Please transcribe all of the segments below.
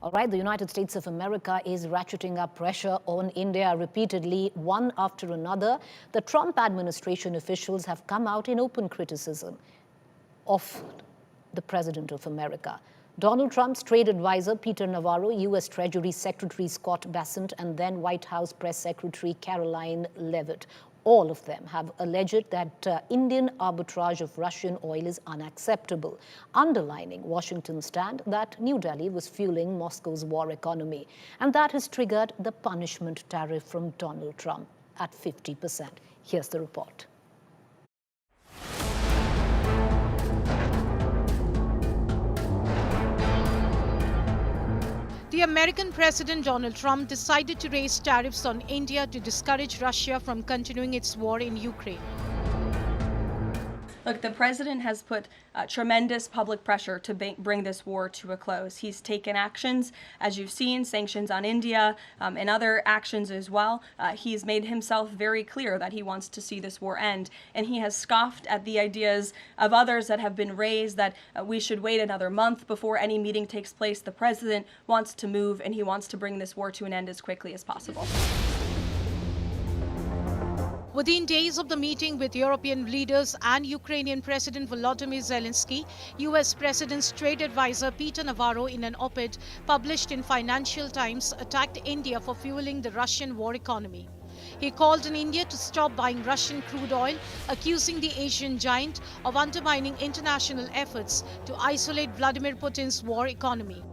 All right, the United States of America is ratcheting up pressure on India repeatedly, one after another. The Trump administration officials have come out in open criticism of the President of America. Donald Trump's trade advisor, Peter Navarro, U.S. Treasury Secretary Scott Bassett, and then White House Press Secretary Caroline Leavitt. All of them have alleged that Indian arbitrage of Russian oil is unacceptable, underlining Washington's stand that New Delhi was fueling Moscow's war economy. And that has triggered the punishment tariff from Donald Trump at 50%. Here's the report. The American President Donald Trump decided to raise tariffs on India to discourage Russia from continuing its war in Ukraine. Look, the president has put tremendous public pressure to bring this war to a close. He's taken actions, as you've seen, sanctions on India and other actions as well. He's made himself very clear that he wants to see this war end, and he has scoffed at the ideas of others that have been raised that we should wait another month before any meeting takes place. The president wants to move, and he wants to bring this war to an end as quickly as possible. Within days of the meeting with European leaders and Ukrainian President Volodymyr Zelensky, U.S. President's trade advisor Peter Navarro, in an op-ed published in Financial Times, attacked India for fueling the Russian war economy. He called on India to stop buying Russian crude oil, accusing the Asian giant of undermining international efforts to isolate Vladimir Putin's war economy.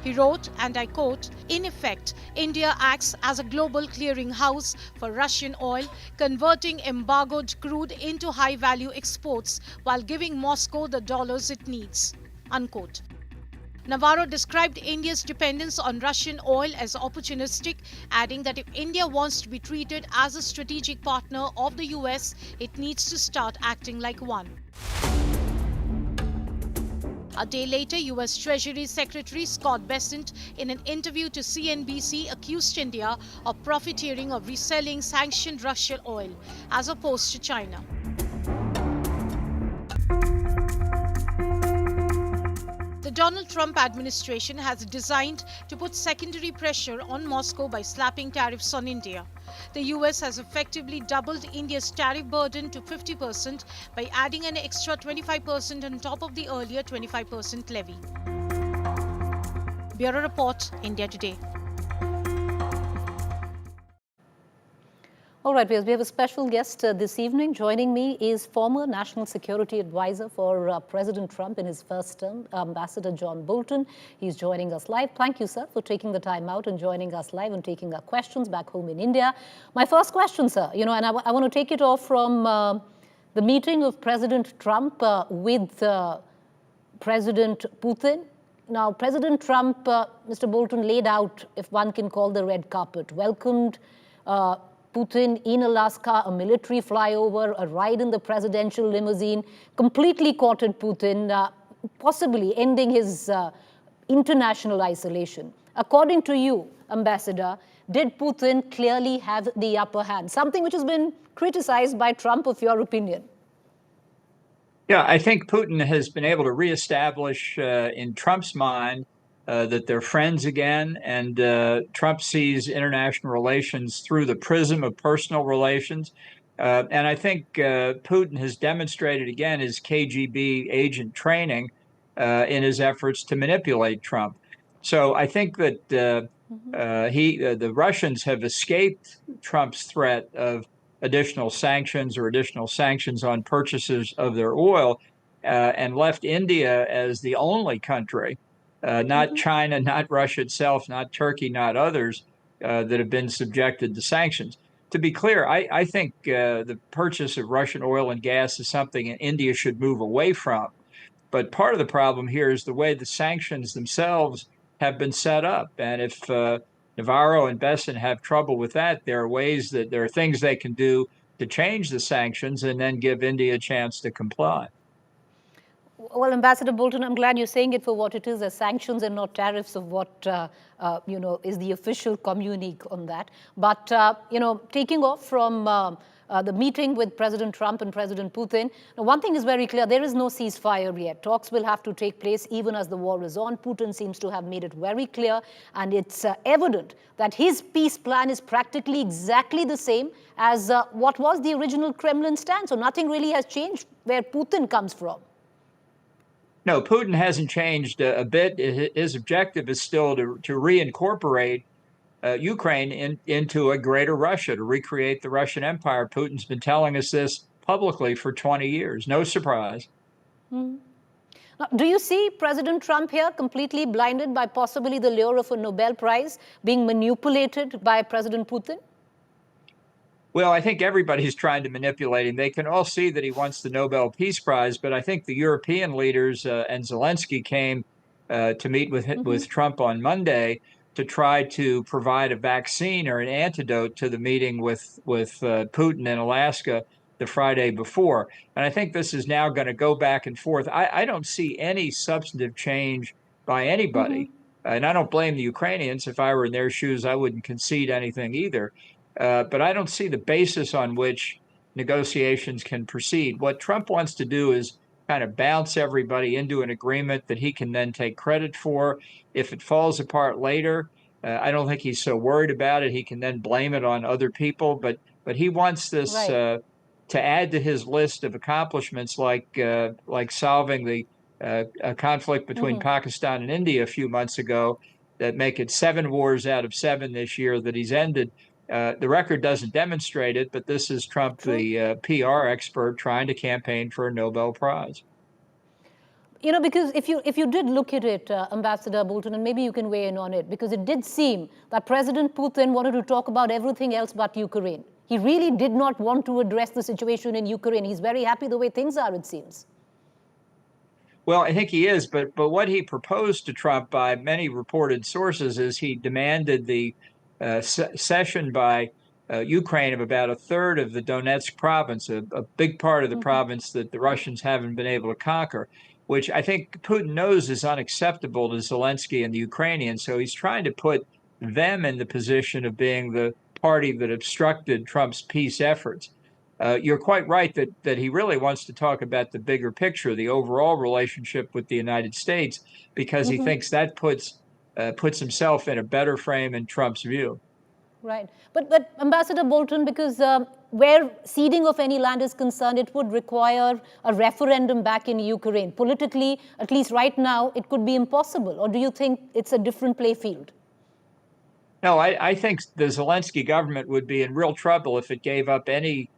He wrote, and I quote, "In effect, India acts as a global clearinghouse for Russian oil, converting embargoed crude into high-value exports while giving Moscow the dollars it needs," unquote. Navarro described India's dependence on Russian oil as opportunistic, adding that if India wants to be treated as a strategic partner of the US, it needs to start acting like one. A day later, U.S. Treasury Secretary Scott Bassett, in an interview to CNBC, accused India of profiteering of reselling sanctioned Russian oil, as opposed to China. The Donald Trump administration has designed to put secondary pressure on Moscow by slapping tariffs on India. The US has effectively doubled India's tariff burden to 50% by adding an extra 25% on top of the earlier 25% levy. Bureau Report, India Today. All right, we have a special guest this evening. Joining me is former National Security Advisor for President Trump in his first term, Ambassador John Bolton. He's joining us live. Thank you, sir, for taking the time out and joining us live and taking our questions back home in India. My first question, sir, and I want to take it off from the meeting of President Trump with President Putin. Now, President Trump, Mr. Bolton, laid out, if one can call, the red carpet, welcomed Putin in Alaska, a military flyover, a ride in the presidential limousine, completely courted Putin, possibly ending his international isolation. According to you, Ambassador, did Putin clearly have the upper hand? Something which has been criticized by Trump, of your opinion. Yeah, I think Putin has been able to reestablish in Trump's mind that they're friends again, and Trump sees international relations through the prism of personal relations. And I think Putin has demonstrated again his KGB agent training in his efforts to manipulate Trump. So I think that the Russians have escaped Trump's threat of additional sanctions on purchases of their oil and left India as the only country, not China, not Russia itself, not Turkey, not others, that have been subjected to sanctions. To be clear, I think the purchase of Russian oil and gas is something India should move away from. But part of the problem here is the way the sanctions themselves have been set up. And if Navarro and Bassett have trouble with that, there are things they can do to change the sanctions and then give India a chance to comply. Well, Ambassador Bolton, I'm glad you're saying it for what it is, as sanctions and not tariffs, of what is the official communique on that. But taking off from the meeting with President Trump and President Putin. Now, one thing is very clear, there is no ceasefire yet. Talks will have to take place even as the war is on. Putin seems to have made it very clear, and it's evident that his peace plan is practically exactly the same as what was the original Kremlin stand. So nothing really has changed where Putin comes from. No, Putin hasn't changed a bit. His objective is still to reincorporate Ukraine into a greater Russia, to recreate the Russian Empire. Putin's been telling us this publicly for 20 years. No surprise. Mm. Now, do you see President Trump here completely blinded by possibly the lure of a Nobel Prize being manipulated by President Putin? Well, I think everybody's trying to manipulate him. They can all see that he wants the Nobel Peace Prize, but I think the European leaders and Zelensky came to meet with Trump on Monday to try to provide a vaccine or an antidote to the meeting with Putin in Alaska the Friday before. And I think this is now going to go back and forth. I don't see any substantive change by anybody. And I don't blame the Ukrainians. If I were in their shoes, I wouldn't concede anything either. But I don't see the basis on which negotiations can proceed. What Trump wants to do is kind of bounce everybody into an agreement that he can then take credit for. If it falls apart later, I don't think he's so worried about it. He can then blame it on other people. But he wants this to add to his list of accomplishments, like solving the a conflict between Pakistan and India a few months ago, that make it 7 wars out of 7 this year that he's ended. The record doesn't demonstrate it, but this is Trump, the PR expert, trying to campaign for a Nobel Prize. You know, because if you did look at it, Ambassador Bolton, and maybe you can weigh in on it, because it did seem that President Putin wanted to talk about everything else but Ukraine. He really did not want to address the situation in Ukraine. He's very happy the way things are, it seems. Well, I think he is, but what he proposed to Trump by many reported sources is he demanded the cession by Ukraine of about a third of the Donetsk province, a big part of the province that the Russians haven't been able to conquer, which I think Putin knows is unacceptable to Zelensky and the Ukrainians. So he's trying to put them in the position of being the party that obstructed Trump's peace efforts. You're quite right that he really wants to talk about the bigger picture, the overall relationship with the United States, because he thinks that puts himself in a better frame in Trump's view. Right. But Ambassador Bolton, because where ceding of any land is concerned, it would require a referendum back in Ukraine. Politically, at least right now, it could be impossible. Or do you think it's a different play field? No, I think the Zelensky government would be in real trouble if it gave up any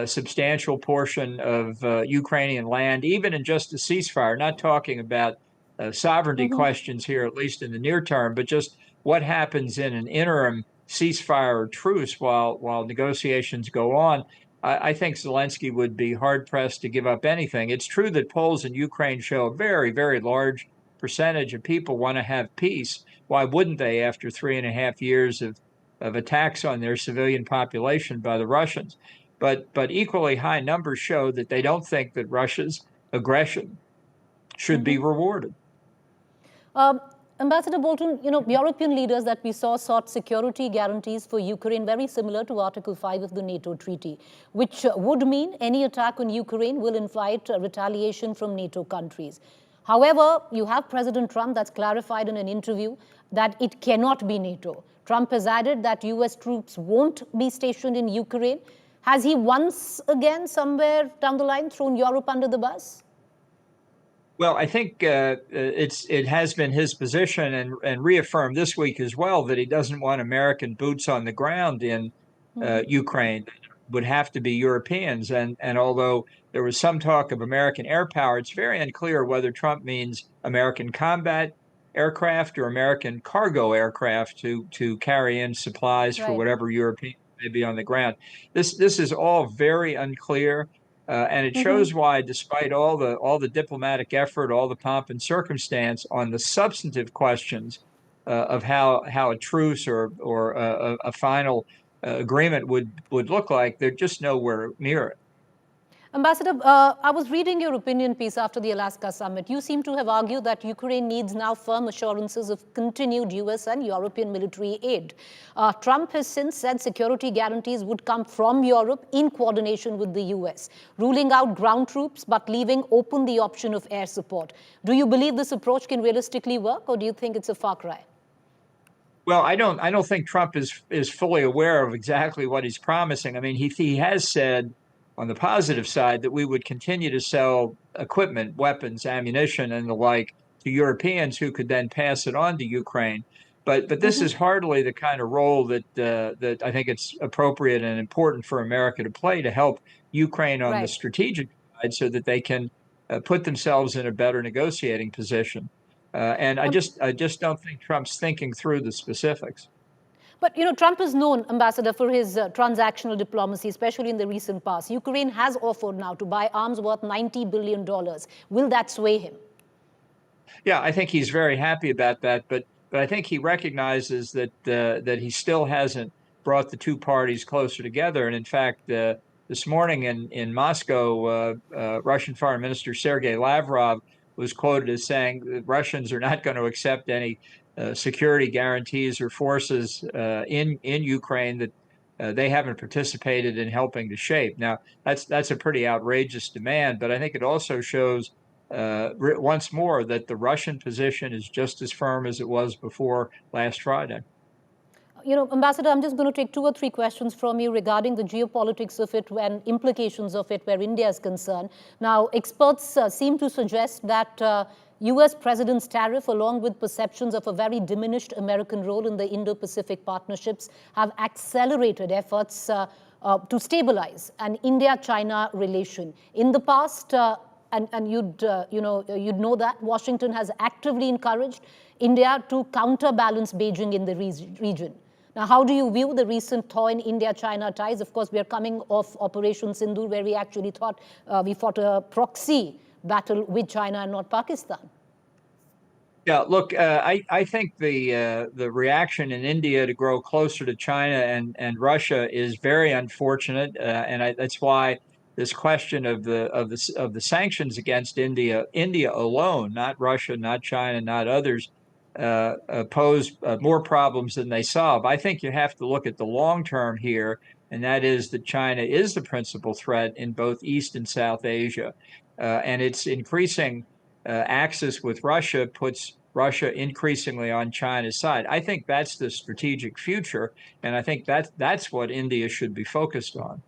substantial portion of Ukrainian land, even in just a ceasefire. Not talking about sovereignty questions here, at least in the near term, but just what happens in an interim ceasefire or truce while negotiations go on. I think Zelensky would be hard-pressed to give up anything. It's true that polls in Ukraine show a very, very large percentage of people want to have peace. Why wouldn't they after 3.5 years of attacks on their civilian population by the Russians? But equally high numbers show that they don't think that Russia's aggression should be rewarded. Ambassador Bolton, you know, European leaders that we saw sought security guarantees for Ukraine very similar to Article 5 of the NATO treaty, which would mean any attack on Ukraine will invite retaliation from NATO countries. However, you have President Trump that's clarified in an interview that it cannot be NATO. Trump has added that US troops won't be stationed in Ukraine. Has he once again, somewhere down the line, thrown Europe under the bus? Well, I think it has been his position and reaffirmed this week as well that he doesn't want American boots on the ground in Ukraine. It would have to be Europeans. And although there was some talk of American air power, it's very unclear whether Trump means American combat aircraft or American cargo aircraft to carry in supplies for whatever European may be on the ground. This is all very unclear. And it shows why, despite all the diplomatic effort, all the pomp and circumstance on the substantive questions of how a truce or a final agreement would look like, they're just nowhere near it. Ambassador, I was reading your opinion piece after the Alaska summit. You seem to have argued that Ukraine needs now firm assurances of continued US and European military aid. Trump has since said security guarantees would come from Europe in coordination with the US, ruling out ground troops but leaving open the option of air support. Do you believe this approach can realistically work, or do you think it's a far cry? Well, I don't think Trump is fully aware of exactly what he's promising. I mean, he has said on the positive side that we would continue to sell equipment, weapons, ammunition, and the like to Europeans who could then pass it on to Ukraine. But this is hardly the kind of role that I think it's appropriate and important for America to play to help Ukraine on the Right. strategic side so that they can put themselves in a better negotiating position. And I Um, just don't think Trump's thinking through the specifics. But, Trump is known, Ambassador, for his transactional diplomacy, especially in the recent past. Ukraine has offered now to buy arms worth $90 billion. Will that sway him? Yeah, I think he's very happy about that, but I think he recognizes that he still hasn't brought the two parties closer together. And in fact, this morning in Moscow, Russian Foreign Minister Sergei Lavrov was quoted as saying that Russians are not going to accept any security guarantees or forces in Ukraine that they haven't participated in helping to shape. Now, that's a pretty outrageous demand, but I think it also shows once more that the Russian position is just as firm as it was before last Friday. Ambassador, I'm just going to take 2 or 3 questions from you regarding the geopolitics of it and implications of it where India is concerned. Now, experts seem to suggest that US President's tariff, along with perceptions of a very diminished American role in the Indo-Pacific partnerships, have accelerated efforts to stabilize an India-China relation. In the past, and you'd know that Washington has actively encouraged India to counterbalance Beijing in the region. Now, how do you view the recent thaw in India-China ties? Of course, we are coming off Operation Sindoor, where we actually thought we fought a proxy battle with China and not Pakistan. Yeah, look, I think the reaction in India to grow closer to China and Russia is very unfortunate, and that's why this question of the sanctions against India alone, not Russia, not China, not others, pose more problems than they solve. I think you have to look at the long term here, and that is that China is the principal threat in both East and South Asia, and its increasing axis with Russia puts Russia increasingly on China's side. I think that's the strategic future, and I think that's what India should be focused on.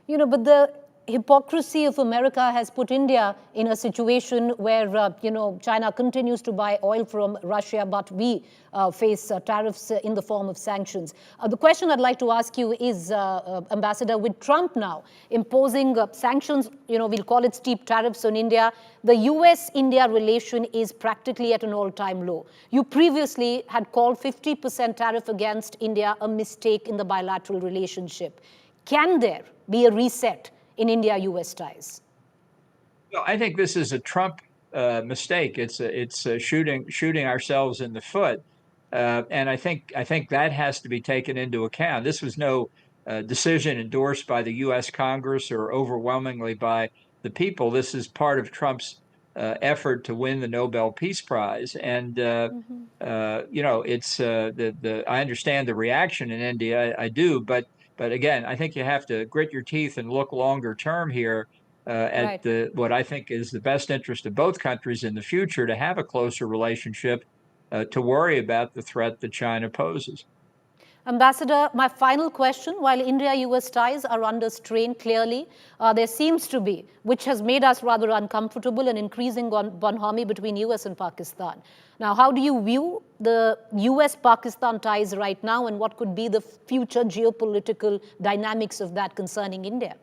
But the hypocrisy of America has put India in a situation where, China continues to buy oil from Russia, but we face tariffs in the form of sanctions. The question I'd like to ask you is, Ambassador, with Trump now imposing sanctions, we'll call it steep tariffs on India, the US-India relation is practically at an all-time low. You previously had called 50% tariff against India a mistake in the bilateral relationship. Can there be a reset in India-US ties? Well, I think this is a Trump mistake. It's shooting ourselves in the foot, and I think that has to be taken into account. This was no decision endorsed by the U.S. Congress or overwhelmingly by the people. This is part of Trump's effort to win the Nobel Peace Prize, and it's I understand the reaction in India. I do, but again, I think you have to grit your teeth and look longer term here at Right. what I think is the best interest of both countries in the future to have a closer relationship, to worry about the threat that China poses. Ambassador, my final question, while India-US ties are under strain clearly, there seems to be, which has made us rather uncomfortable, an increasing bonhomie between US and Pakistan. Now, how do you view the US-Pakistan ties right now, and what could be the future geopolitical dynamics of that concerning India?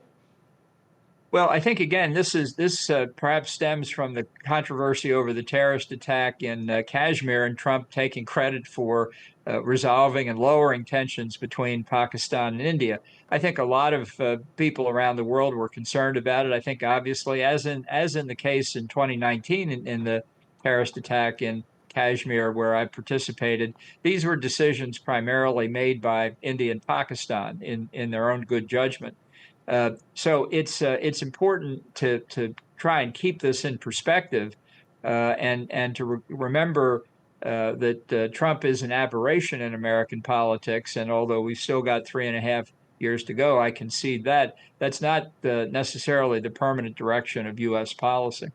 Well, I think again, this perhaps stems from the controversy over the terrorist attack in Kashmir and Trump taking credit for resolving and lowering tensions between Pakistan and India. I think a lot of people around the world were concerned about it. I think obviously, as in the case in 2019 in the terrorist attack in Kashmir, where I participated, these were decisions primarily made by India and Pakistan in their own good judgment. So it's important to try and keep this in perspective, and to remember that Trump is an aberration in American politics. And although we've still got 3.5 years to go, I concede that that's not necessarily the permanent direction of U.S. policy.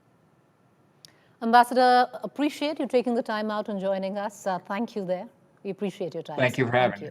Ambassador, appreciate you taking the time out and joining us. Thank you there. We appreciate your time. Thank you for having me.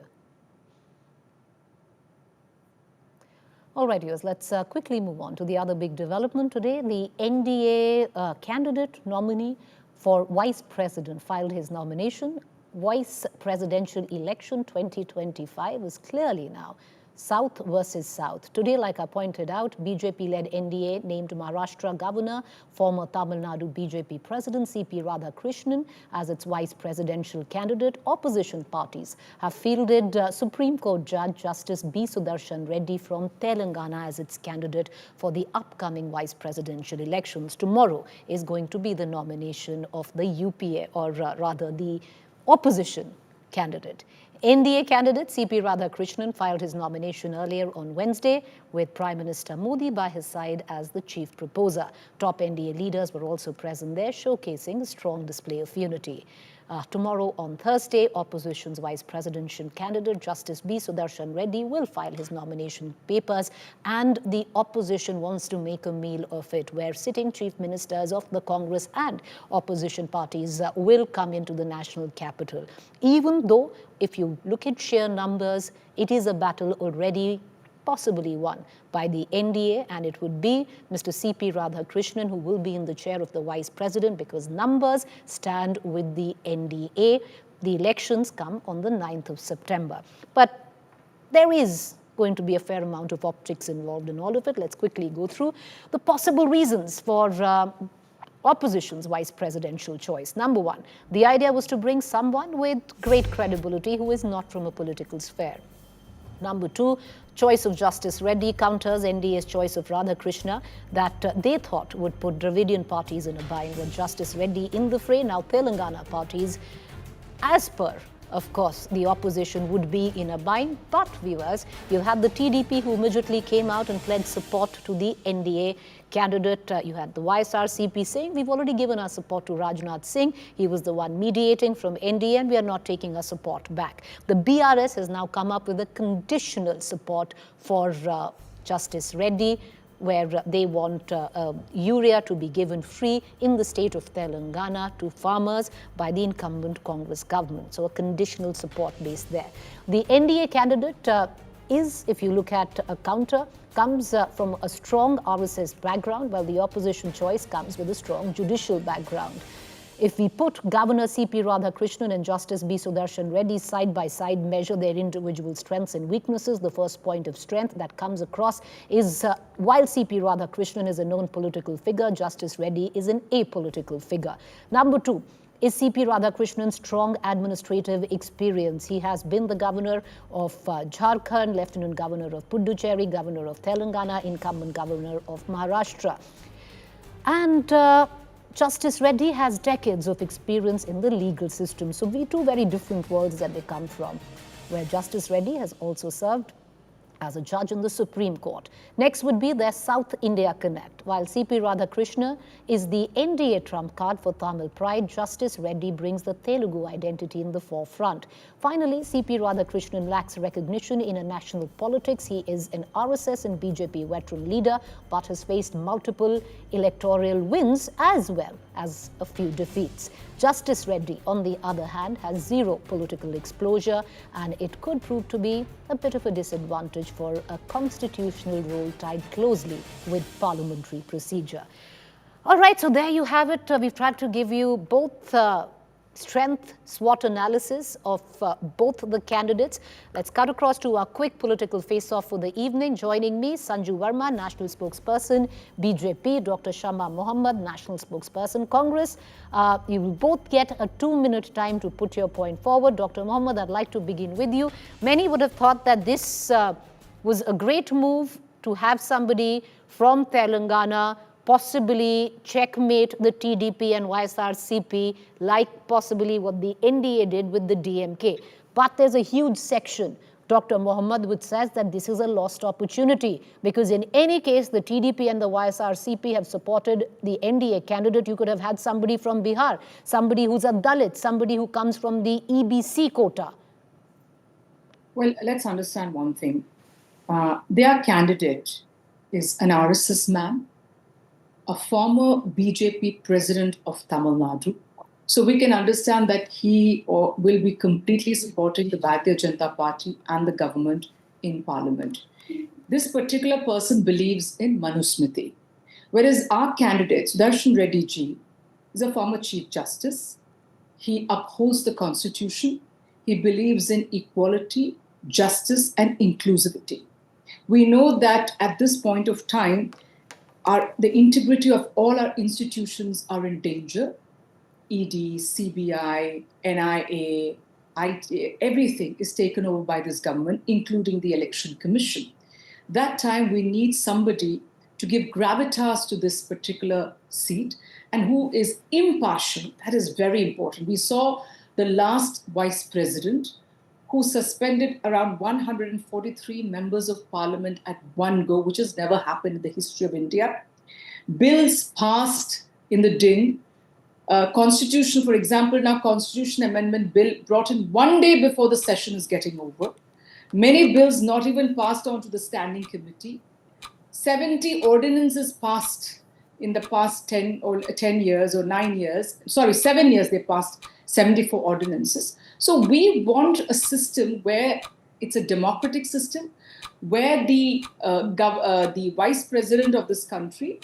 All right, viewers, let's quickly move on to the other big development today. The NDA candidate nominee for vice president filed his nomination. Vice presidential election 2025 is clearly now South versus South. Today, like I pointed out, BJP-led NDA named Maharashtra governor, former Tamil Nadu BJP president C.P. Radhakrishnan as its vice presidential candidate. Opposition parties have fielded Supreme Court Judge Justice B. Sudarshan Reddy from Telangana as its candidate for the upcoming vice presidential elections. Tomorrow is going to be the nomination of the UPA, or rather the opposition candidate. NDA candidate C.P. Radhakrishnan filed his nomination earlier on Wednesday, with Prime Minister Modi by his side as the chief proposer. Top NDA leaders were also present there, showcasing a strong display of unity. Tomorrow, on Thursday, opposition's vice presidential candidate Justice B. Sudarshan Reddy will file his nomination papers, and the opposition wants to make a meal of it, where sitting chief ministers of the Congress and opposition parties will come into the national capital. Even though, if you look at sheer numbers, it is a battle already possibly won by the NDA, and it would be Mr. C.P. Radhakrishnan who will be in the chair of the vice president, because numbers stand with the NDA. The elections come on the 9th of September. But there is going to be a fair amount of optics involved in all of it. Let's quickly go through the possible reasons for opposition's vice presidential choice. Number one, the idea was to bring someone with great credibility who is not from a political sphere. Number two, choice of Justice Reddy counters NDA's choice of Radhakrishna that they thought would put Dravidian parties in a bind. With Justice Reddy in the fray, now Telangana parties, as per, of course, the opposition would be in a bind. But viewers, you had the TDP who immediately came out and pledged support to the NDA candidate. You had the YSRCP saying, we've already given our support to Rajnath Singh. He was the one mediating from NDA, and we are not taking our support back. The BRS has now come up with a conditional support for Justice Reddy, where they want urea to be given free in the state of Telangana to farmers by the incumbent Congress government. So a conditional support base there. The NDA candidate is, if you look at a counter, comes from a strong RSS background, while the opposition choice comes with a strong judicial background. If we put Governor C.P. Radhakrishnan and Justice B. Sudarshan Reddy side by side, measure their individual strengths and weaknesses, the first point of strength that comes across is while C.P. Radhakrishnan is a known political figure, Justice Reddy is an apolitical figure. Number two is C.P. Radhakrishnan's strong administrative experience. He has been the governor of Jharkhand, lieutenant governor of Puducherry, governor of Telangana, incumbent governor of Maharashtra. And Justice Reddy has decades of experience in the legal system. So two very different worlds that they come from, where Justice Reddy has also served as a judge in the Supreme Court. Next would be their South India connect. While C.P. Radhakrishnan is the NDA trump card for Tamil pride, Justice Reddy brings the Telugu identity in the forefront. Finally, C.P. Radhakrishnan lacks recognition in national politics. He is an RSS and BJP veteran leader, but has faced multiple electoral wins as well as a few defeats. Justice Reddy, on the other hand, has zero political exposure, and it could prove to be a bit of a disadvantage for a constitutional role tied closely with parliamentary procedure. All right, so there you have it. We've tried to give you both strength SWOT analysis of both the candidates. Let's cut across to our quick political face-off for the evening. Joining me, Sanju Verma, National Spokesperson, BJP, Dr. Shama Mohammed, National Spokesperson, Congress. You will both get a 2-minute time to put your point forward. Dr. Mohammed, I'd like to begin with you. Many would have thought that this was a great move to have somebody from Telangana possibly checkmate the TDP and YSRCP, like possibly what the NDA did with the DMK. But there's a huge section Dr. Mohammed, which says that this is a lost opportunity because in any case, the TDP and the YSRCP have supported the NDA candidate. You could have had somebody from Bihar, somebody who's a Dalit, somebody who comes from the EBC quota. Well, let's understand one thing. Their candidate is an RSS man, a former BJP president of Tamil Nadu. So we can understand that he will be completely supporting the Bharatiya Janata Party and the government in parliament. This particular person believes in Manusmriti, whereas our candidate, Sudarshan Reddy ji, is a former Chief Justice. He upholds the Constitution. He believes in equality, justice, and inclusivity. We know that at this point of time, the integrity of all our institutions are in danger. ED, CBI, NIA, IT, everything is taken over by this government, including the Election Commission. That time we need somebody to give gravitas to this particular seat and who is impartial. That is very important. We saw the last vice president who suspended around 143 members of parliament at one go, which has never happened in the history of India. Bills passed in the din. Constitution, for example, now Constitution Amendment Bill brought in one day before the session is getting over. Many bills not even passed on to the standing committee. 70 ordinances passed in the past 10 years or 9 years. Sorry, 7 years they passed 74 ordinances. So we want a system where it's a democratic system, where the vice president of this country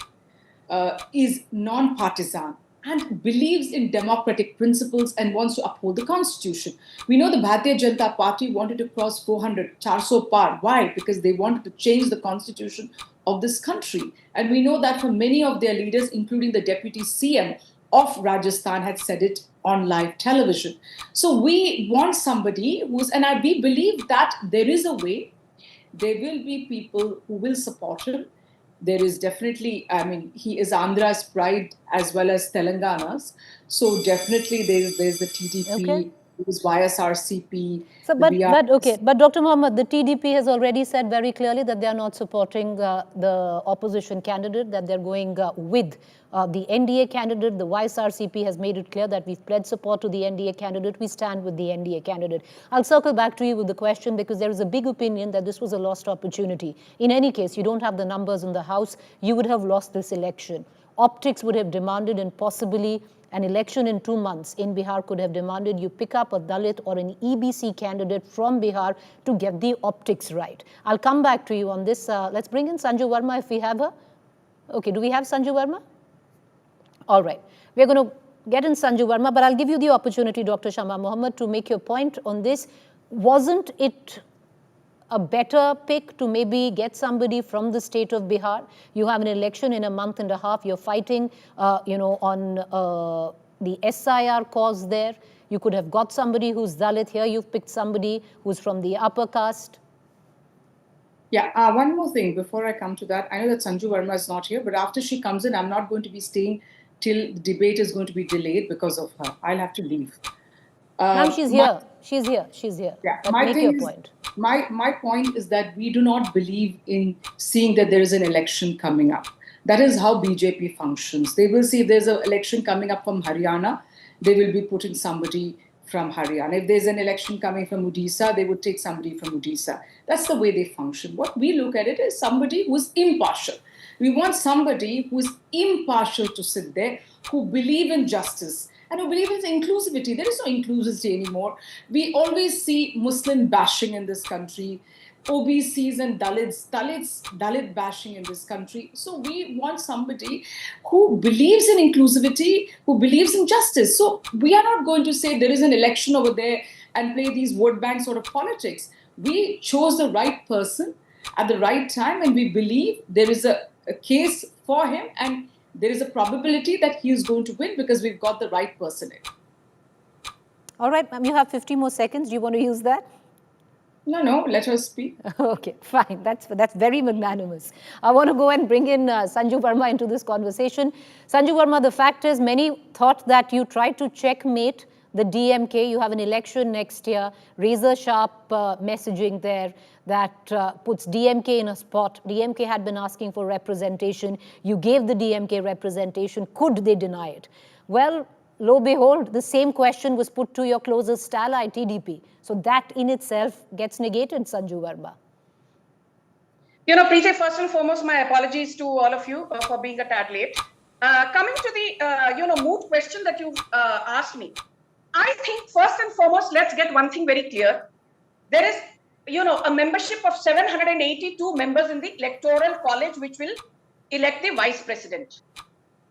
is non-partisan and believes in democratic principles and wants to uphold the constitution. We know the Bharatiya Janata Party wanted to cross 400, 400 par. Why? Because they wanted to change the constitution of this country. And we know that from many of their leaders, including the deputy CM of Rajasthan, had said it on live television. So we want somebody we believe that there is a way, there will be people who will support him. There is definitely, he is Andhra's pride as well as Telangana's. So definitely there's the TDP, there's YSRCP. So, but Dr. Mohammed, the TDP has already said very clearly that they are not supporting the opposition candidate, that they're going with the NDA candidate. The YSRCP has made it clear that we've pledged support to the NDA candidate. We stand with the NDA candidate. I'll circle back to you with the question because there is a big opinion that this was a lost opportunity. In any case, you don't have the numbers in the House. You would have lost this election. Optics would have demanded, and possibly an election in 2 months in Bihar could have demanded you pick up a Dalit or an EBC candidate from Bihar to get the optics right. I'll come back to you on this. Let's bring in Sanju Verma if we have her. Okay, do we have Sanju Verma? All right. We're going to get in Sanju Verma, but I'll give you the opportunity, Dr. Shama Mohammed, to make your point on this. Wasn't it a better pick to maybe get somebody from the state of Bihar? You have an election in a month and a half. You're fighting, on the SIR cause there. You could have got somebody who's Dalit. Here you've picked somebody who's from the upper caste. Yeah, one more thing before I come to that. I know that Sanju Verma is not here, but after she comes in, I'm not going to be staying till the debate is going to be delayed because of her. I'll have to leave. Now she's here. She's here. Yeah, but make your point. My point is that we do not believe in seeing that there is an election coming up. That is how BJP functions. They will see if there's an election coming up from Haryana, they will be putting somebody from Haryana. If there's an election coming from Odisha, they would take somebody from Odisha. That's the way they function. What we look at it is somebody who's impartial. We want somebody who's impartial to sit there, who believe in justice, and who believe in inclusivity. There is no inclusivity anymore. We always see Muslim bashing in this country, OBCs and Dalit bashing in this country. So we want somebody who believes in inclusivity, who believes in justice. So we are not going to say there is an election over there and play these vote bank sort of politics. We chose the right person at the right time, and we believe there is a case for him, and there is a probability that he is going to win because we've got the right person in. All right, ma'am, you have 50 more seconds. Do you want to use that? No, let her speak. Okay, fine. That's very magnanimous. I want to go and bring in Sanju Verma into this conversation. Sanju Verma, the fact is many thought that you tried to checkmate the DMK. You have an election next year, razor sharp messaging there that puts DMK in a spot. DMK had been asking for representation. You gave the DMK representation. Could they deny it? Well, lo and behold, the same question was put to your closest ally, TDP. So that in itself gets negated, Sanju Verma. Preeti, first and foremost, my apologies to all of you for being a tad late. Coming to the, moot question that you asked me, I think first and foremost, let's get one thing very clear. There is, a membership of 782 members in the electoral college, which will elect the vice president.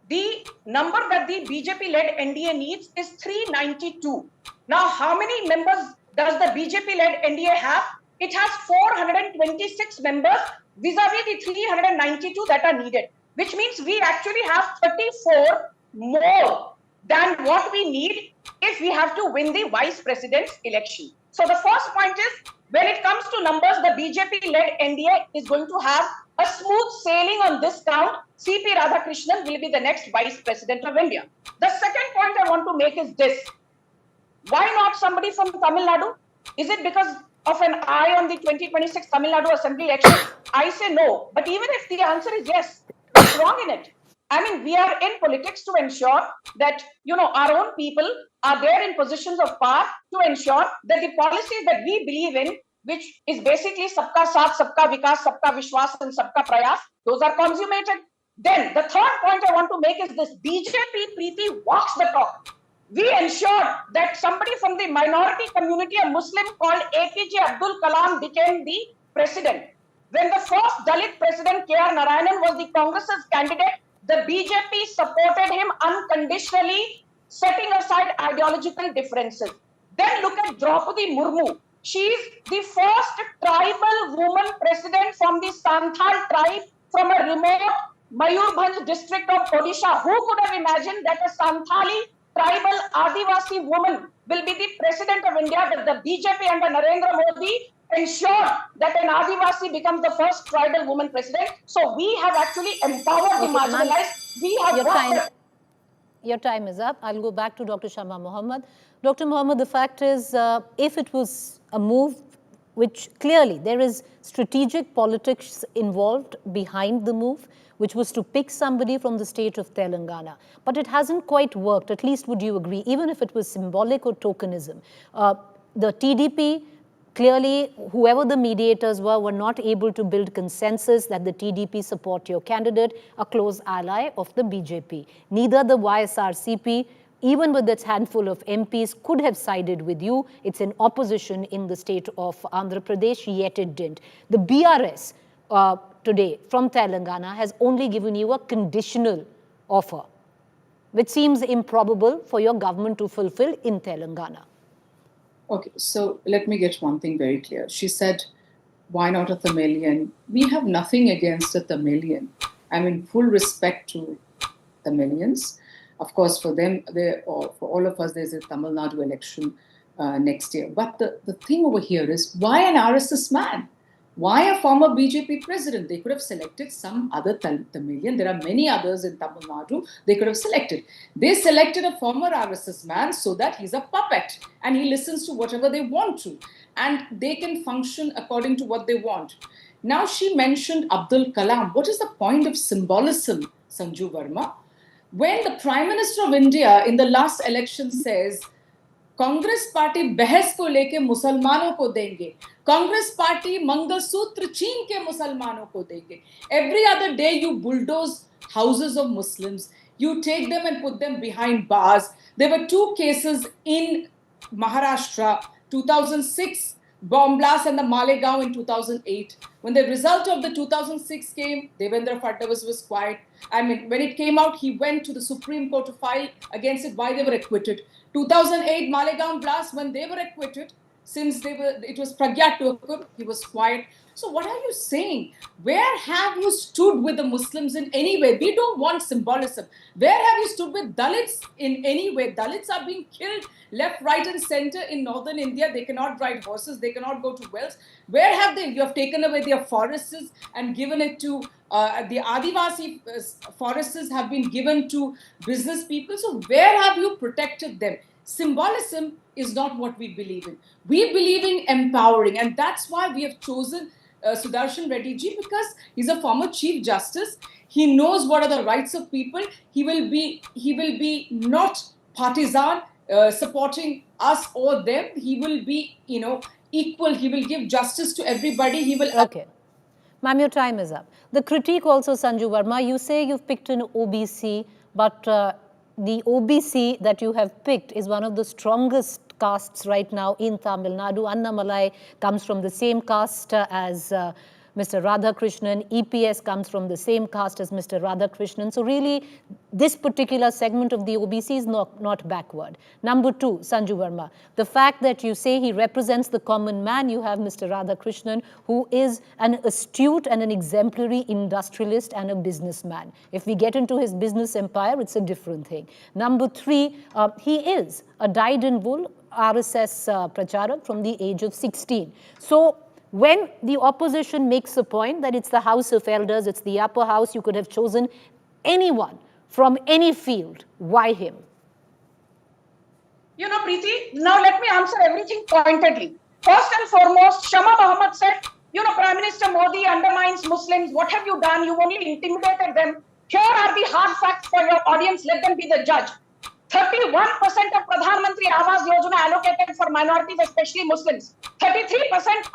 The number that the BJP-led NDA needs is 392. Now, how many members does the BJP-led NDA have? It has 426 members vis-a-vis the 392 that are needed, which means we actually have 34 more than what we need if we have to win the vice president's election. So the first point is, when it comes to numbers, the BJP-led NDA is going to have a smooth sailing on this count. CP Radhakrishnan will be the next vice president of India. The second point I want to make is this. Why not somebody from Tamil Nadu? Is it because of an eye on the 2026 Tamil Nadu Assembly election? I say no. But even if the answer is yes, what's wrong in it? I mean, we are in politics to ensure that, our own people are there in positions of power to ensure that the policies that we believe in, which is basically Sabka Saath, Sabka Vikas, Sabka Vishwas and Sabka Prayas, those are consummated. Then the third point I want to make is this: BJP Preeti walks the talk. We ensured that somebody from the minority community, a Muslim called APJ Abdul Kalam, became the president. When the first Dalit president, K.R. Narayanan, was the Congress's candidate, the BJP supported him unconditionally, setting aside ideological differences. Then look at Draupadi Murmu. She is the first tribal woman president from the Santhal tribe from a remote Mayurbhanj district of Odisha. Who could have imagined that a Santhali tribal Adivasi woman will be the president of India? But the BJP under Narendra Modi ensured that an Adivasi becomes the first tribal woman president. So we have actually empowered the marginalized. We have your time is up. I'll go back to Dr. Shama Mohammed. Dr. Mohammed, the fact is, if it was a move which clearly there is strategic politics involved behind the move, which was to pick somebody from the state of Telangana. But it hasn't quite worked, at least would you agree, even if it was symbolic or tokenism. The TDP, clearly, whoever the mediators were not able to build consensus that the TDP support your candidate, a close ally of the BJP. Neither the YSRCP, even with its handful of MPs, could have sided with you. It's in opposition in the state of Andhra Pradesh, yet it didn't. The BRS today from Telangana has only given you a conditional offer, which seems improbable for your government to fulfill in Telangana. Okay, so let me get one thing very clear. She said, why not a Tamilian? We have nothing against a Tamilian. I mean, full respect to Tamilians. Of course, for them, for all of us, there's a Tamil Nadu election next year. But the thing over here is, why an RSS man? Why a former BJP president? They could have selected some other Tamilian. There are many others in Tamil Nadu they could have selected. They selected a former RSS man so that he's a puppet and he listens to whatever they want to. And they can function according to what they want. Now she mentioned Abdul Kalam. What is the point of symbolism, Sanju Verma? When the Prime Minister of India in the last election says, Congress party बहस को लेके मुसलमानों को देंगे, Congress party mangalsutra छीन के मुसलमानों को देंगे. Every other day you bulldoze houses of Muslims, you take them and put them behind bars. There were 2 cases in Maharashtra, 2006 bomb blast and the Malegaon in 2008. When the result of the 2006 came, Devendra Fadnavis was quiet. I mean, when it came out, he went to the Supreme Court to file against it why they were acquitted. 2008 Malegaon blast, when they were acquitted, since it was Pragya Thakur, he was quiet. So what are you saying? Where have you stood with the Muslims in any way? We don't want symbolism. Where have you stood with Dalits in any way? Dalits are being killed left, right and center in northern India. They cannot ride horses. They cannot go to wells. Where have they? You have taken away their forests and given it to the Adivasi forests have been given to business people. So where have you protected them? Symbolism is not what we believe in. We believe in empowering, and that's why we have chosen Sudarshan Reddy ji, because he's a former Chief Justice. He knows what are the rights of people. He will be not partisan, supporting us or them. He will be, equal. He will give justice to everybody. He will. Okay. Ma'am, your time is up. The critique also, Sanju Verma, you say you've picked an OBC, but the OBC that you have picked is one of the strongest castes right now in Tamil Nadu. Annamalai comes from the same caste as Mr. Radhakrishnan. EPS comes from the same caste as Mr. Radhakrishnan. So really, this particular segment of the OBC is not backward. Number two, Sanju Verma, the fact that you say he represents the common man, you have Mr. Radhakrishnan, who is an astute and an exemplary industrialist and a businessman. If we get into his business empire, it's a different thing. Number three, he is a dyed-in-wool RSS pracharak from the age of 16. So when the opposition makes a point that it's the House of Elders, it's the upper house, you could have chosen anyone from any field, why him? Preeti, now let me answer everything pointedly. First and foremost, Shama Mohammed said, Prime Minister Modi undermines Muslims. What have you done? You only intimidated them. Here are the hard facts for your audience. Let them be the judge. 31% of Pradhan Mantri Awas Yojana allocated for minorities, especially Muslims. 33%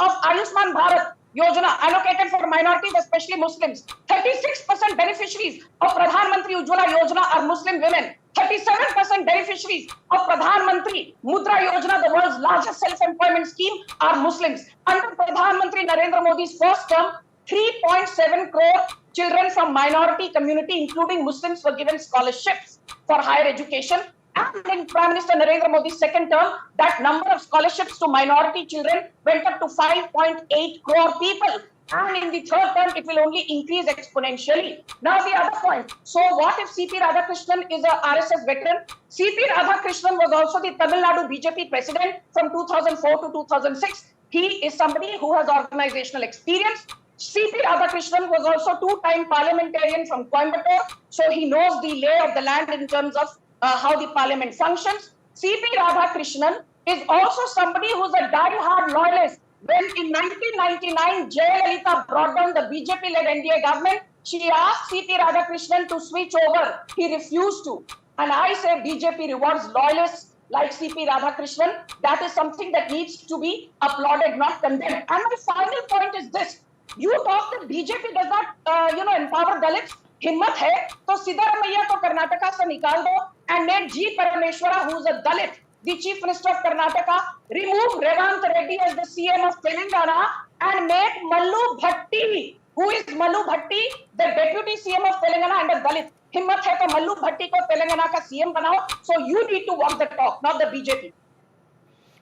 of Ayushman Bharat Yojana allocated for minorities, especially Muslims. 36% beneficiaries of Pradhan Mantri Ujjwala Yojana are Muslim women. 37% beneficiaries of Pradhan Mantri Mudra Yojana, the world's largest self-employment scheme, are Muslims. Under Pradhan Mantri Narendra Modi's first term, 3.7 crore children from minority community, including Muslims, were given scholarships for higher education. And in Prime Minister Narendra Modi's second term, that number of scholarships to minority children went up to 5.8 crore people. And in the third term, it will only increase exponentially. Now, the other point. So, what if CP Radhakrishnan is a RSS veteran? CP Radhakrishnan was also the Tamil Nadu BJP president from 2004 to 2006. He is somebody who has organizational experience. CP Radhakrishnan was also two-time parliamentarian from Coimbatore, so he knows the lay of the land in terms of how the parliament functions. CP Radhakrishnan is also somebody who's a die-hard loyalist. When in 1999, Jayalalitha brought down the BJP-led NDA government, she asked CP Radhakrishnan to switch over. He refused to. And I say BJP rewards loyalists like CP Radhakrishnan. That is something that needs to be applauded, not condemned. And my final point is this. You talk that BJP does not, empower Dalits. Himmat hai, to Siddharamaiah ko Karnataka se nikal do and make G. Parameshwara, who is a Dalit, the Chief Minister of Karnataka, remove Revant Reddy as the CM of Telangana and make Mallu Bhatti, who is Mallu Bhatti, the Deputy CM of Telangana and a Dalit. Himmat hai to Mallu Bhatti ko Telangana ka CM banao. So you need to walk the talk, not the BJP.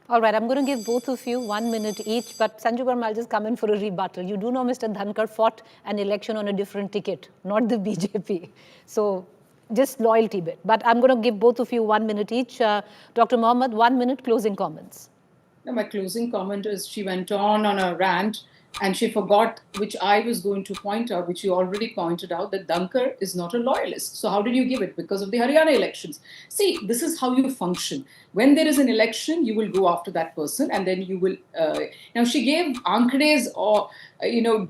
All right, I'm going to give both of you 1 minute each, but Sanju Verma, I'll just come in for a rebuttal. You do know Mr. Dhankar fought an election on a different ticket, not the BJP. So just loyalty bit. But I'm going to give both of you 1 minute each. Dr. Mohammed, 1 minute closing comments. No, my closing comment is she went on a rant and she forgot, which I was going to point out, which you already pointed out, that Dhankar is not a loyalist. So how did you give it? Because of the Haryana elections. See, this is how you function. When there is an election, you will go after that person and then you will... now, she gave Ankades or,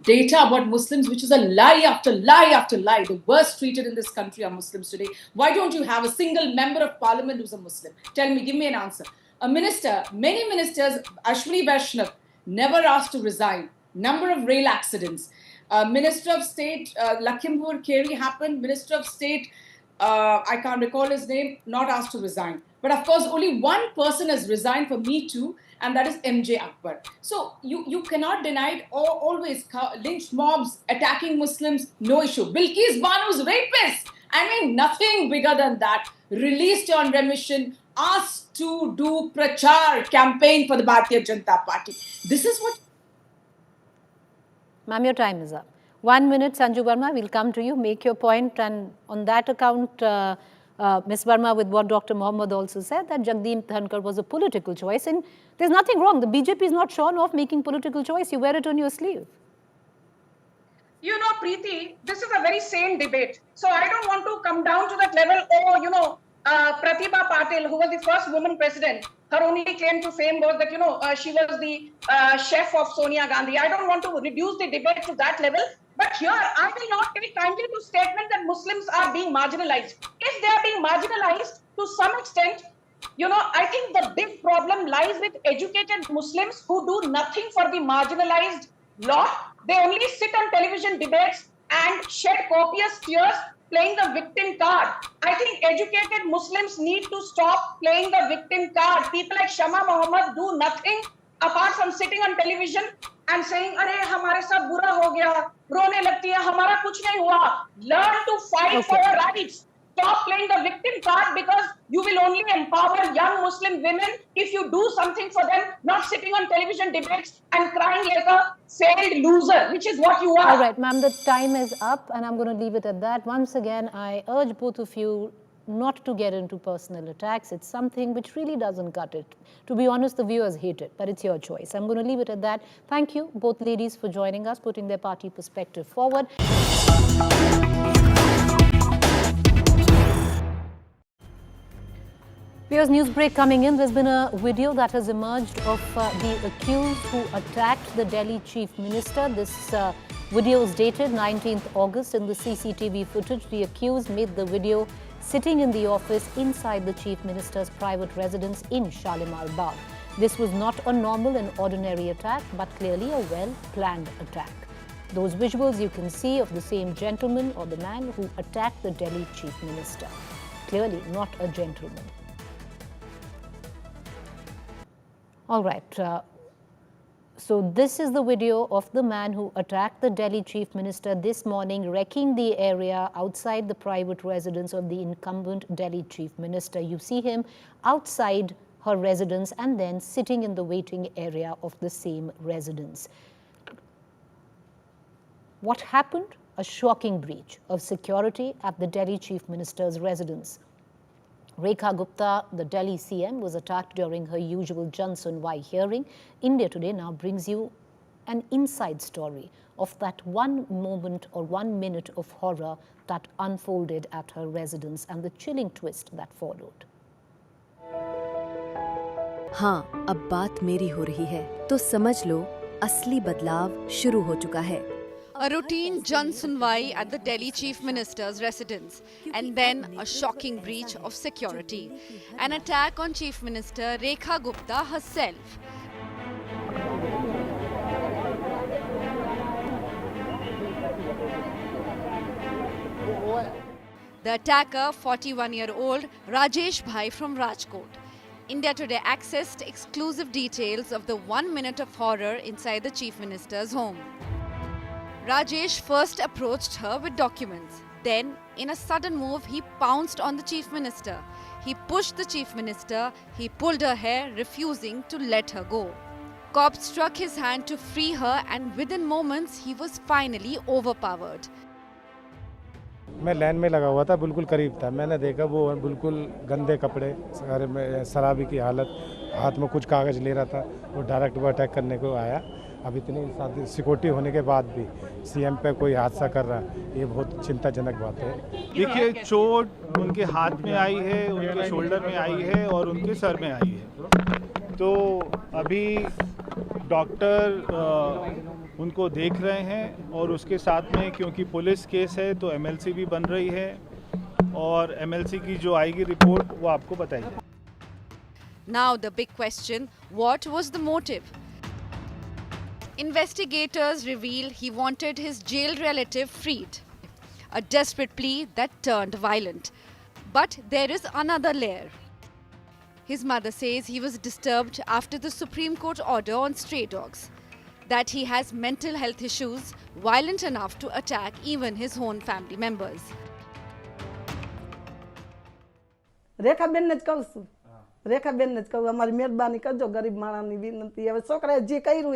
data about Muslims, which is a lie after lie after lie. The worst treated in this country are Muslims today. Why don't you have a single member of parliament who's a Muslim? Tell me, give me an answer. A minister, many ministers, Ashwini Vaishnav, never asked to resign. Number of rail accidents. Minister of State, Lakhimpur Kheri happened. Minister of State, I can't recall his name, not asked to resign. But of course, only one person has resigned for Me Too, and that is MJ Akbar. So you cannot deny it. Always lynch mobs, attacking Muslims, no issue. Bilkis Banu's rapist. I mean, nothing bigger than that. Released on remission, asked to do prachar campaign for the Bharatiya Janata Party. This is what... Ma'am, your time is up. 1 minute, Sanju Verma, we'll come to you, make your point, and on that account, Ms. Verma, with what Dr. Mohammed also said, that Jagdeep Dhankar was a political choice, and there's nothing wrong. The BJP is not shorn of making political choice. You wear it on your sleeve. Preeti, this is a very sane debate. So I don't want to come down to that level, Pratibha Patil, who was the first woman president, her only claim to fame was that, she was the chef of Sonia Gandhi. I don't want to reduce the debate to that level, but here I will not take kindly to statement that Muslims are being marginalized. If they are being marginalized to some extent, I think the big problem lies with educated Muslims who do nothing for the marginalized lot. They only sit on television debates and shed copious tears playing the victim card. I think educated Muslims need to stop playing the victim card. People like Shama Mohammed do nothing apart from sitting on television and saying, "Arey, hamare saath bura ho gaya, rone lagti hai, hamara kuch nahi hua." Learn to fight for your rights. Stop playing the victim card, because you will only empower young Muslim women if you do something for them, not sitting on television debates and crying like a failed loser, which is what you are. All right, ma'am, the time is up and I'm going to leave it at that. Once again, I urge both of you not to get into personal attacks. It's something which really doesn't cut it. To be honest, the viewers hate it, but it's your choice. I'm going to leave it at that. Thank you, both ladies, for joining us, putting their party perspective forward. Here's news break coming in. There's been a video that has emerged of the accused who attacked the Delhi Chief Minister. This video is dated 19th August. In the CCTV footage, the accused made the video sitting in the office inside the Chief Minister's private residence in Shalimar Bagh. This was not a normal and ordinary attack, but clearly a well-planned attack. Those visuals you can see of the same gentleman or the man who attacked the Delhi Chief Minister. Clearly not a gentleman. All right, so this is the video of the man who attacked the Delhi Chief Minister this morning, wrecking the area outside the private residence of the incumbent Delhi Chief Minister. You see him outside her residence and then sitting in the waiting area of the same residence. What happened? A shocking breach of security at the Delhi Chief Minister's residence. Rekha Gupta, the Delhi CM, was attacked during her usual Jan Sunwai hearing. India Today now brings you an inside story of that one moment or 1 minute of horror that unfolded at her residence and the chilling twist that followed. हाँ, अब बात मेरी हो रही है, तो समझ लो असली बदलाव शुरू हो चुका है. A routine Jan Sunwai at the Delhi Chief Minister's residence, and then a shocking breach of security. An attack on Chief Minister Rekha Gupta herself. The attacker, 41-year-old Rajesh Bhai from Rajkot. India Today accessed exclusive details of the 1 minute of horror inside the Chief Minister's home. Rajesh first approached her with documents. Then, in a sudden move, he pounced on the Chief Minister. He pushed the Chief Minister, he pulled her hair, refusing to let her go. Cops struck his hand to free her, and within moments, he was finally overpowered. मैं line में लगा हुआ था, बिल्कुल करीब था. मैंने देखा वो बिल्कुल गंदे कपड़े, शराबी की हालत, हाथ में कुछ कागज ले रहा था. वो डायरेक्ट वो अटैक करने को आया. अब इतनी सिक्योरिटी होने के बाद भी सीएम पे कोई हादसा कर रहा है, ये बहुत चिंताजनक बात है. देखिए, चोट उनके हाथ में आई है, उनके शोल्डर में आई है और उनके सर में आई है. तो अभी डॉक्टर उनको देख रहे हैं और उसके साथ में क्योंकि पुलिस केस है तो एमएलसी भी बन रही है और एमएलसी की जो आएगी रिपोर्ट वो आपको बताएगी. Now the big question, what was the motive? Investigators reveal he wanted his jailed relative freed. A desperate plea that turned violent. But there is another layer. His mother says he was disturbed after the Supreme Court order on stray dogs. That he has mental health issues violent enough to attack even his own family members. રેખા બેન જ કહું છું. રેખા બેન જ કહું, અમારી મહેરબાની કરજો, ગરીબ માણસની વિનંતી. હવે છોકરાએ જે કર્યું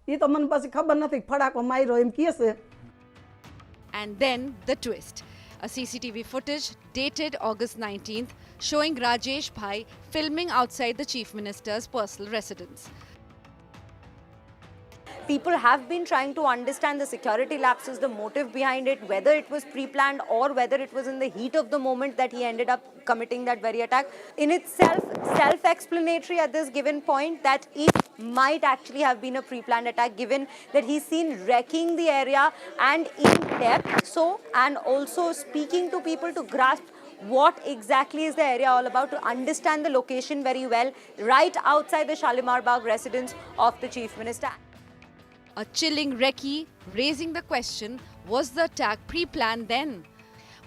એ તો મને પછી ખબર નથી, ફડાકો માર્યો એમ કહે છે. And then the twist. A CCTV footage dated August 19th showing Rajesh Bhai filming outside the Chief Minister's personal residence. People have been trying to understand the security lapses, the motive behind it, whether it was pre-planned or whether it was in the heat of the moment that he ended up committing that very attack. In itself, self-explanatory at this given point that it might actually have been a pre-planned attack, given that he's seen wrecking the area and in depth, so, and also speaking to people to grasp what exactly is the area all about, to understand the location very well, right outside the Shalimar Bagh residence of the Chief Minister. A chilling Recce raising the question, was the attack pre-planned then?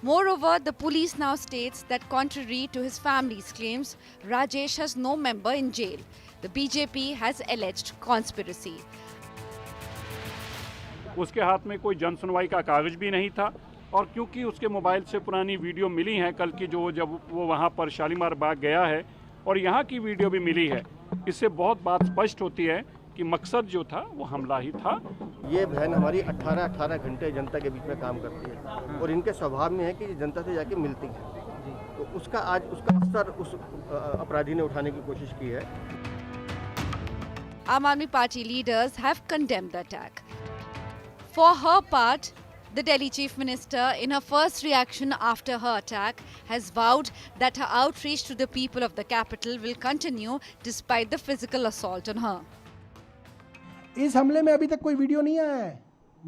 Moreover, the police now states that contrary to his family's claims, Rajesh has no member in jail. The BJP has alleged conspiracy. उसके हाथ में कोई जन सुनवाई का कागज भी नहीं था और क्योंकि उसके मोबाइल से पुरानी वीडियो मिली है कल की जो जब वो वहाँ पर शालीमार बाग गया है और यहाँ की वीडियो भी मिली है, इससे बहुत बात स्पष्ट होती है कि मकसद जो था वो हमला ही था। ये बहन हमारी 18 घंटे जनता के बीच में काम करती है और इनके स्वभाव में है कि जनता से जाके मिलती है, तो उसका आज उसका असर उस अपराधी ने उठाने की कोशिश की है। Aam Aadmi Party leaders have condemned the attack. For her part, the Delhi Chief Minister, in her first reaction after her attack, has vowed that her outreach to the people of the capital will continue despite the physical assault on her. इस हमले में अभी तक कोई video नहीं आया है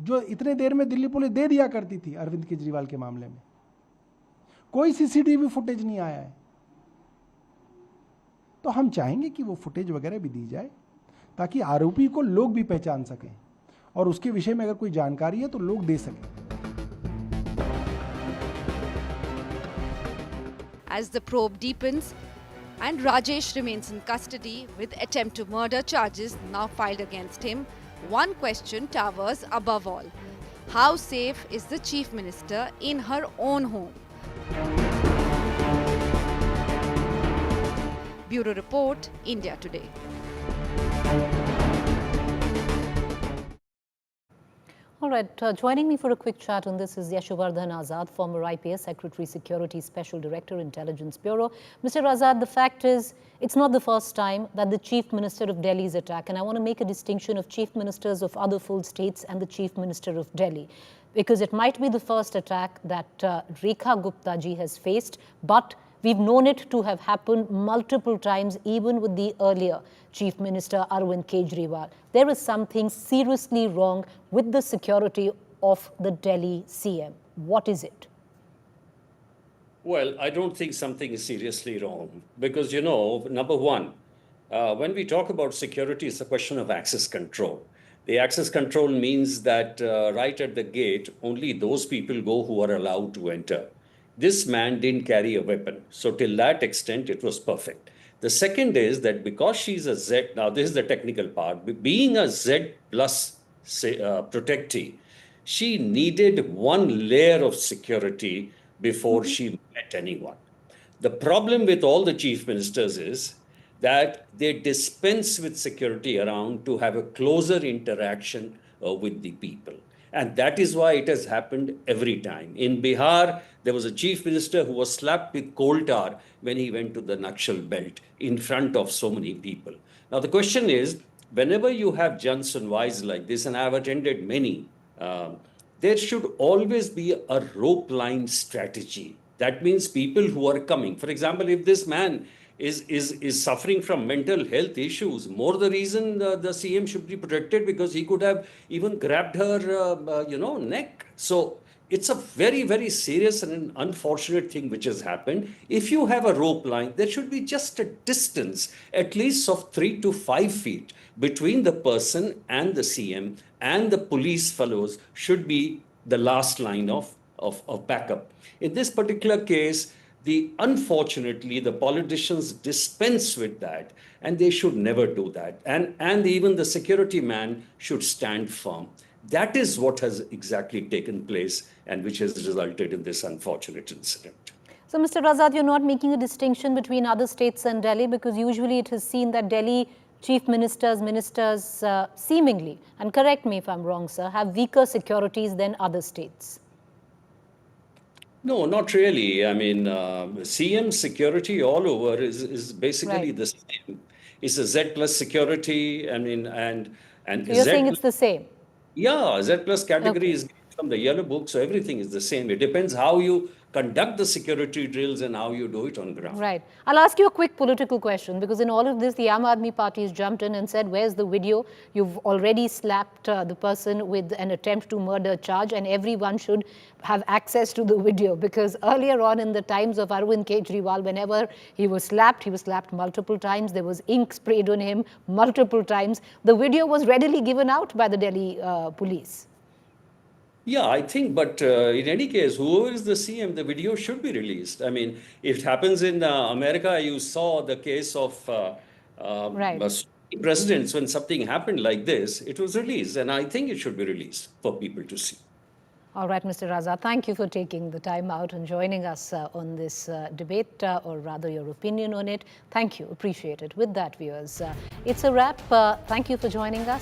जो इतने देर में दिल्ली पुलिस दे दिया करती थी अरविंद केजरीवाल के मामले में। कोई सीसीटीवी फुटेज नहीं आया है, तो हम चाहेंगे कि वो फुटेज वगैरह भी दी जाए ताकि आरोपी को लोग भी पहचान सकें और उसके विषय में अगर कोई जानकारी है तो लोग दे सकें। As the probe deepens and Rajesh remains in custody with attempt to murder charges now filed against him, one question towers above all. How safe is the Chief Minister in her own home? Bureau Report, India Today. All right, joining me for a quick chat on this is Yashuvardhan Azad, former IPS Secretary, Security Special Director, Intelligence Bureau. Mr. Azad, the fact is, it's not the first time that the Chief Minister of Delhi is attacked. And I want to make a distinction of Chief Ministers of other full states and the Chief Minister of Delhi, because it might be the first attack that Rekha Gupta ji has faced, but we've known it to have happened multiple times, even with the earlier Chief Minister Arvind Kejriwal. There is something seriously wrong with the security of the Delhi CM. What is it? Well, I don't think something is seriously wrong because, you know, number one, when we talk about security, it's a question of access control. The access control means that right at the gate, only those people go who are allowed to enter. This man didn't carry a weapon. So till that extent, it was perfect. The second is that because she's a Z, now this is the technical part, being a Z plus protectee, she needed one layer of security before she met anyone. The problem with all the chief ministers is that they dispense with security around to have a closer interaction with the people. And that is why it has happened every time. In Bihar, there was a chief minister who was slapped with coal tar when he went to the Nakshal belt in front of so many people. Now, the question is, whenever you have Jan Sunwais like this, and I have attended many, there should always be a rope line strategy. That means people who are coming. For example, if this man is suffering from mental health issues, more the reason the CM should be protected, because he could have even grabbed her, neck. So it's a very, very serious and an unfortunate thing which has happened. If you have a rope line, there should be just a distance, at least of 3 to 5 feet between the person and the CM, and the police fellows should be the last line of backup. In this particular case, unfortunately, the politicians dispense with that, and they should never do that. And even the security man should stand firm. That is what has exactly taken place and which has resulted in this unfortunate incident. So, Mr. Azad, you're not making a distinction between other states and Delhi, because usually it is seen that Delhi chief ministers, seemingly, and correct me if I'm wrong, sir, have weaker securities than other states. No, not really. I mean, CM security all over is basically the same. It's a Z plus security. I mean, and And So you're saying it's the same? Yeah, Z plus category is from the yellow book, so everything is the same. It depends how you conduct the security drills and how you do it on ground. Right. I'll ask you a quick political question, because in all of this, the Aam Aadmi Party has jumped in and said, where's the video? You've already slapped the person with an attempt to murder charge, and everyone should have access to the video, because earlier on in the times of Arvind Kejriwal, whenever he was slapped multiple times. There was ink sprayed on him multiple times. The video was readily given out by the Delhi police. Yeah, I think, but in any case, whoever is the CM, the video should be released. I mean, if it happens in America, you saw the case of presidents, when something happened like this, it was released. And I think it should be released for people to see. All right, Mr. Raza, thank you for taking the time out and joining us on this debate, or rather your opinion on it. Thank you, appreciate it. With that, viewers, it's a wrap. Thank you for joining us.